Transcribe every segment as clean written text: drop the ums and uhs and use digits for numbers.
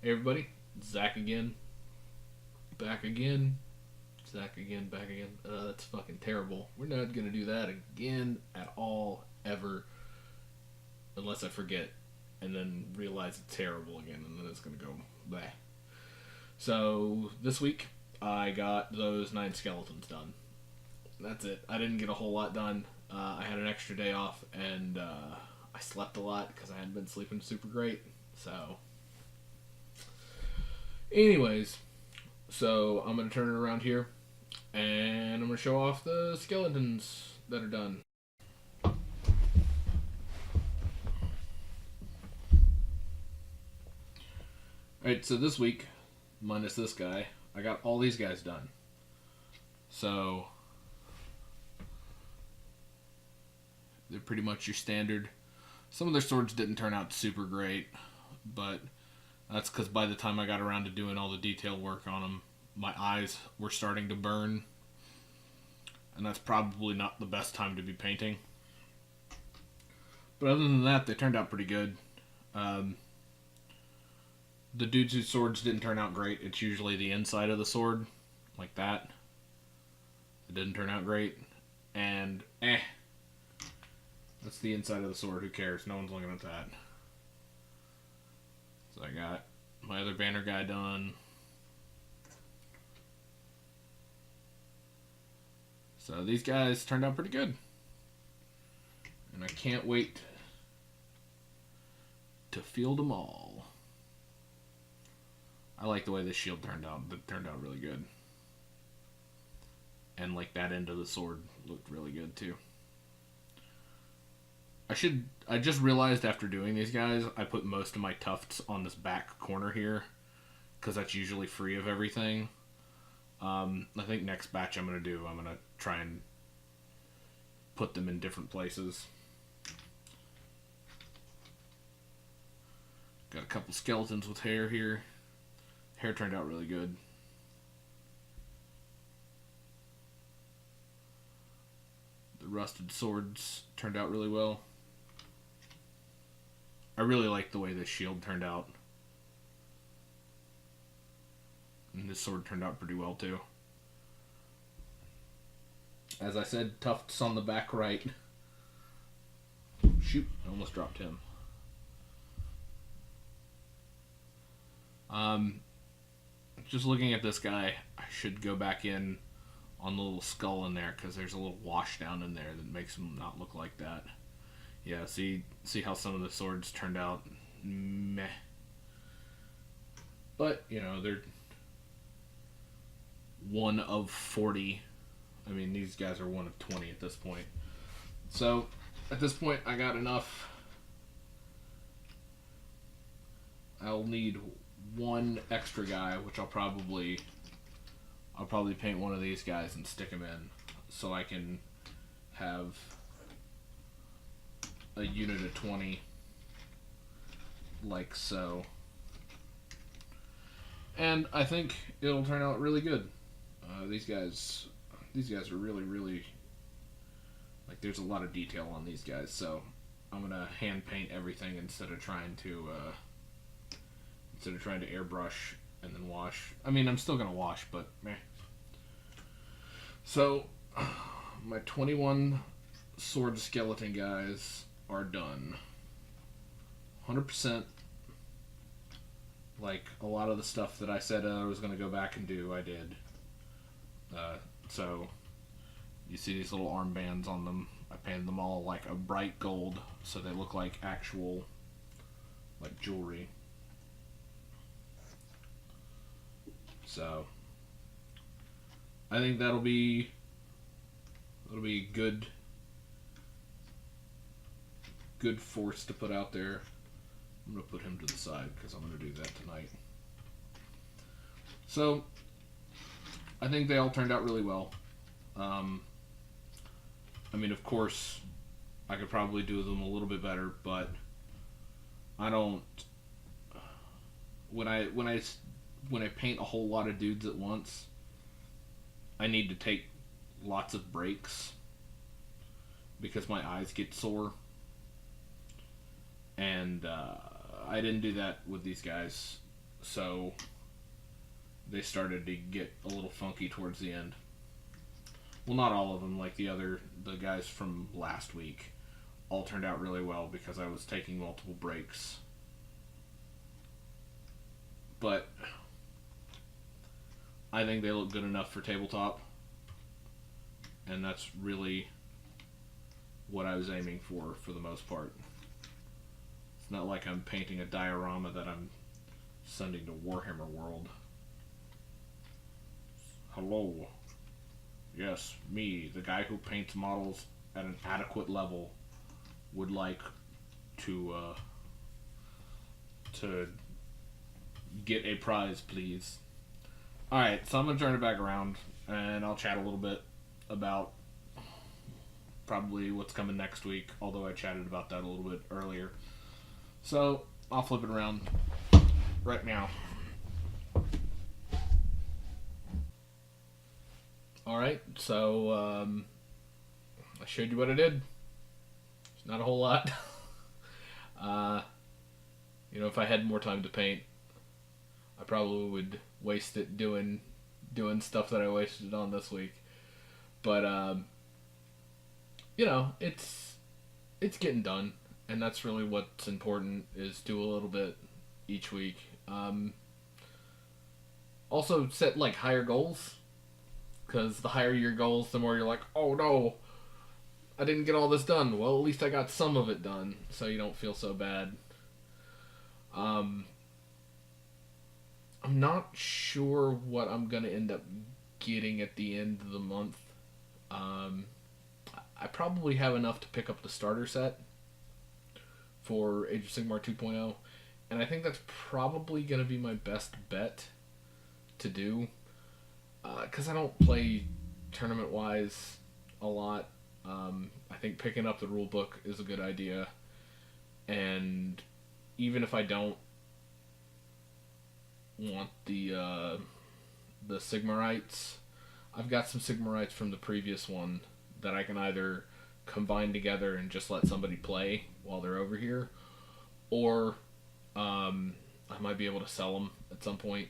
Hey everybody, Zach again, back again, Zach again, back again. That's fucking terrible. We're not gonna do that again at all, ever, unless I forget and then realize it's terrible again, and then it's gonna go bleh. So this week I got those 9 skeletons done. That's it. I didn't get a whole lot done. I had an extra day off, and I slept a lot because I hadn't been sleeping super great. So, anyways, so I'm gonna turn it around here, and I'm gonna show off the skeletons that are done. Alright, so this week, minus this guy, I got all these guys done. So, they're pretty much your standard. Some of their swords didn't turn out super great, but that's because by the time I got around to doing all the detail work on them, my eyes were starting to burn, and that's probably not the best time to be painting. But other than that, they turned out pretty good. The dudes whose swords didn't turn out great, it's usually the inside of the sword, like that. It didn't turn out great. And, that's the inside of the sword, who cares? No one's looking at that. So I got my other banner guy done. So these guys turned out pretty good. And I can't wait to field them all. I like the way this shield turned out. It turned out really good. And like that end of the sword looked really good too. I just realized after doing these guys, I put most of my tufts on this back corner here, because that's usually free of everything. I think next batch I'm going to try and put them in different places. Got a couple skeletons with hair here. Hair turned out really good. The rusted swords turned out really well. I really like the way this shield turned out. And this sword turned out pretty well too. As I said, tufts on the back right. Shoot, I almost dropped him. Just looking at this guy, I should go back in on the little skull in there, because there's a little wash down in there that makes him not look like that. Yeah, see how some of the swords turned out meh. But, you know, they're one of 40. I mean, these guys are one of 20 at this point. So, at this point, I got enough. I'll need one extra guy, which I'll probably paint one of these guys and stick him in, so I can have a unit of 20, like so. And I think it'll turn out really good. These guys are really, like, there's a lot of detail on these guys, so I'm gonna hand paint everything instead of trying to airbrush and then wash. I mean, I'm still gonna wash, but meh. So my 21 sword skeleton guys are done. 100%. Like, a lot of the stuff that I said I was going to go back and do, I did. So, you see these little armbands on them. I painted them all like a bright gold, so they look like actual, like, jewelry. So, I think that'll be good force to put out there. I'm going to put him to the side because I'm going to do that tonight. So, I think they all turned out really well. I mean, of course, I could probably do them a little bit better, but I don't. When I paint a whole lot of dudes at once, I need to take lots of breaks because my eyes get sore. And I didn't do that with these guys. So they started to get a little funky towards the end. Well, not all of them. Like the guys from last week, all turned out really well because I was taking multiple breaks. But I think they look good enough for tabletop, and that's really what I was aiming for the most part. It's not like I'm painting a diorama that I'm sending to Warhammer World. Hello. Yes, me, the guy who paints models at an adequate level, would like to get a prize, please. Alright, so I'm going to turn it back around, and I'll chat a little bit about probably what's coming next week, although I chatted about that a little bit earlier. So, I'll flip it around right now. Alright, so I showed you what I did. It's not a whole lot. If I had more time to paint, I probably would waste it doing stuff that I wasted on this week. But it's getting done, and that's really what's important, is do a little bit each week. Also set like higher goals, because the higher your goals, the more you're like, oh no, I didn't get all this done. Well, at least I got some of it done, so you don't feel so bad. I'm not sure what I'm going to end up getting at the end of the month. I probably have enough to pick up the starter set for Age of Sigmar 2.0, and I think that's probably going to be my best bet to do, because I don't play tournament-wise a lot. I think picking up the rule book is a good idea, and even if I don't want the Sigmarites, I've got some Sigmarites from the previous one that I can either combine together and just let somebody play while they're over here, or I might be able to sell them at some point.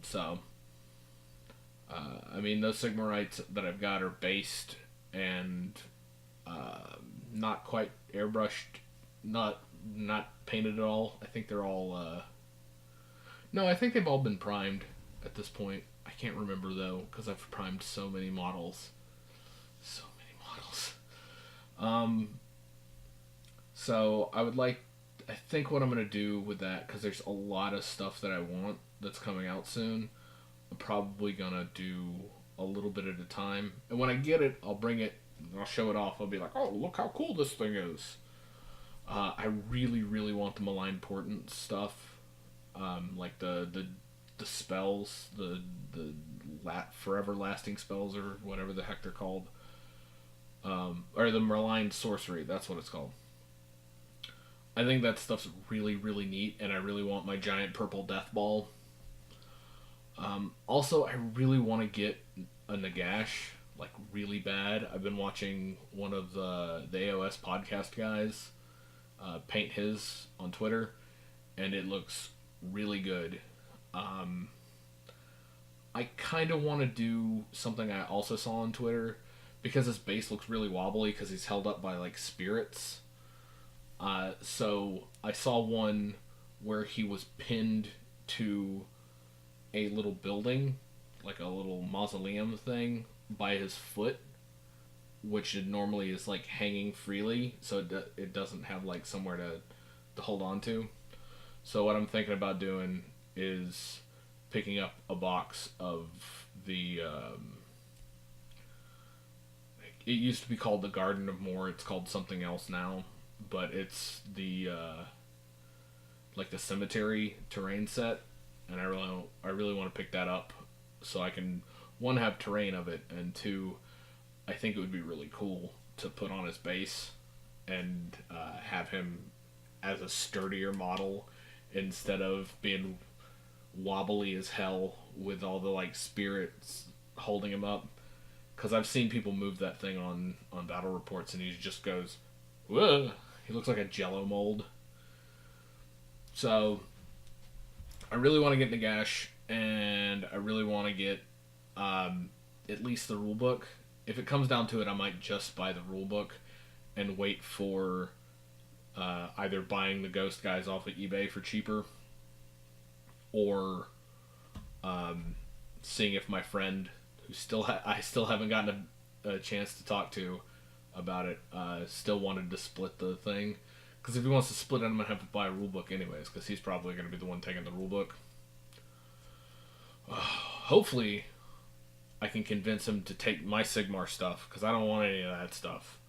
So, those Sigmarites that I've got are based and not quite airbrushed, not painted at all. I think they're all no, I think they've all been primed at this point. I can't remember though, because I've primed so many models. So I think what I'm going to do with that, because there's a lot of stuff that I want that's coming out soon, I'm probably going to do a little bit at a time. And when I get it, I'll bring it, and I'll show it off. I'll be like, oh, look how cool this thing is. I really, really want the malign portent stuff. Like the spells, the forever lasting spells, or whatever the heck they're called. Or the malign sorcery, that's what it's called. I think that stuff's really, really neat, and I really want my giant purple death ball. Also, I really want to get a Nagash, like really bad. I've been watching one of the AOS podcast guys paint his on Twitter, and it looks really good. I kind of want to do something I also saw on Twitter, because his base looks really wobbly because he's held up by like spirits. So I saw one where he was pinned to a little building, like a little mausoleum thing, by his foot, which it normally is like hanging freely, so it doesn't have like somewhere to hold on to. So what I'm thinking about doing is picking up a box of the it used to be called the Garden of Moor. It's called something else now, but it's the like the cemetery terrain set, and I really want to pick that up so I can, one, have terrain of it, and two, I think it would be really cool to put on his base and have him as a sturdier model instead of being wobbly as hell with all the like spirits holding him up. Because I've seen people move that thing on battle reports, and he just goes, whoa, he looks like a Jello mold. So I really want to get Nagash, and I really want to get at least the rule book. If it comes down to it, I might just buy the rule book and wait for either buying the Ghost guys off of eBay for cheaper, or seeing if my friend, who I still haven't gotten a chance to talk to about it, still wanted to split the thing. Because if he wants to split it, I'm going to have to buy a rule book anyways, because he's probably going to be the one taking the rule book. Hopefully, I can convince him to take my Sigmar stuff, because I don't want any of that stuff.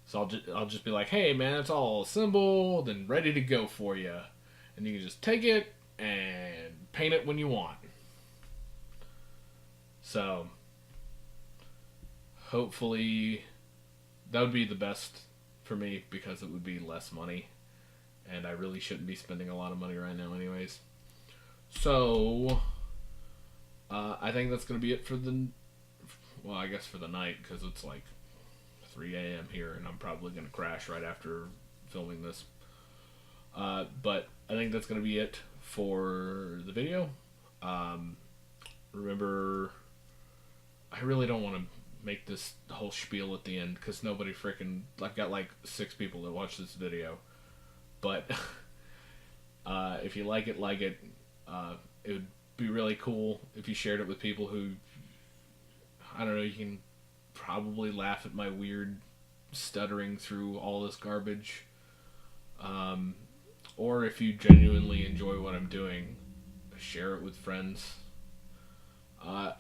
So I'll just be like, hey man, it's all assembled and ready to go for you. And you can just take it and paint it when you want. So, hopefully, that would be the best for me, because it would be less money. And I really shouldn't be spending a lot of money right now anyways. So, I think that's going to be it for I guess for the night, because it's like 3 a.m. here, and I'm probably going to crash right after filming this. But I think that's going to be it for the video. Remember, I really don't want to make this whole spiel at the end, because nobody freaking... I've got like 6 people that watch this video. But if you like it, it would be really cool if you shared it with people who... I don't know, you can probably laugh at my weird stuttering through all this garbage. Or if you genuinely enjoy what I'm doing, share it with friends.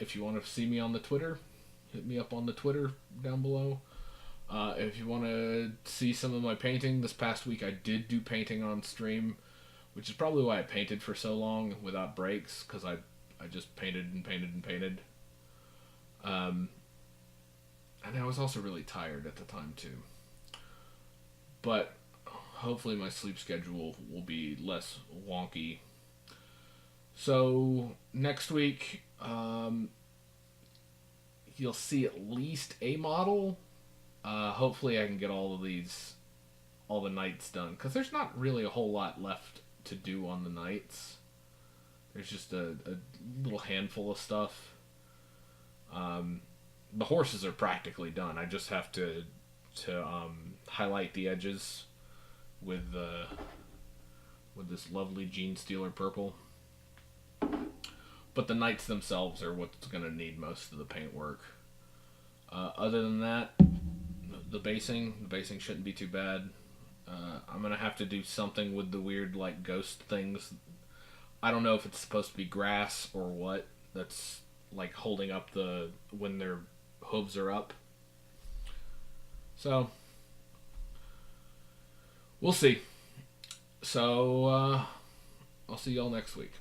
If you want to see me on the Twitter, hit me up on the Twitter down below. If you want to see some of my painting, this past week I did do painting on stream, which is probably why I painted for so long without breaks, because I just painted and painted and painted. And I was also really tired at the time too. But hopefully my sleep schedule will be less wonky. So next week, you'll see at least a model. Hopefully I can get all the nights done, because there's not really a whole lot left to do on the nights. There's just a little handful of stuff. The horses are practically done. I just have to highlight the edges with this lovely Gene Stealer purple. But the knights themselves are what's going to need most of the paint work. Other than that, the basing shouldn't be too bad. I'm going to have to do something with the weird like ghost things. I don't know if it's supposed to be grass or what. That's like holding up when their hooves are up. So we'll see. So I'll see y'all next week.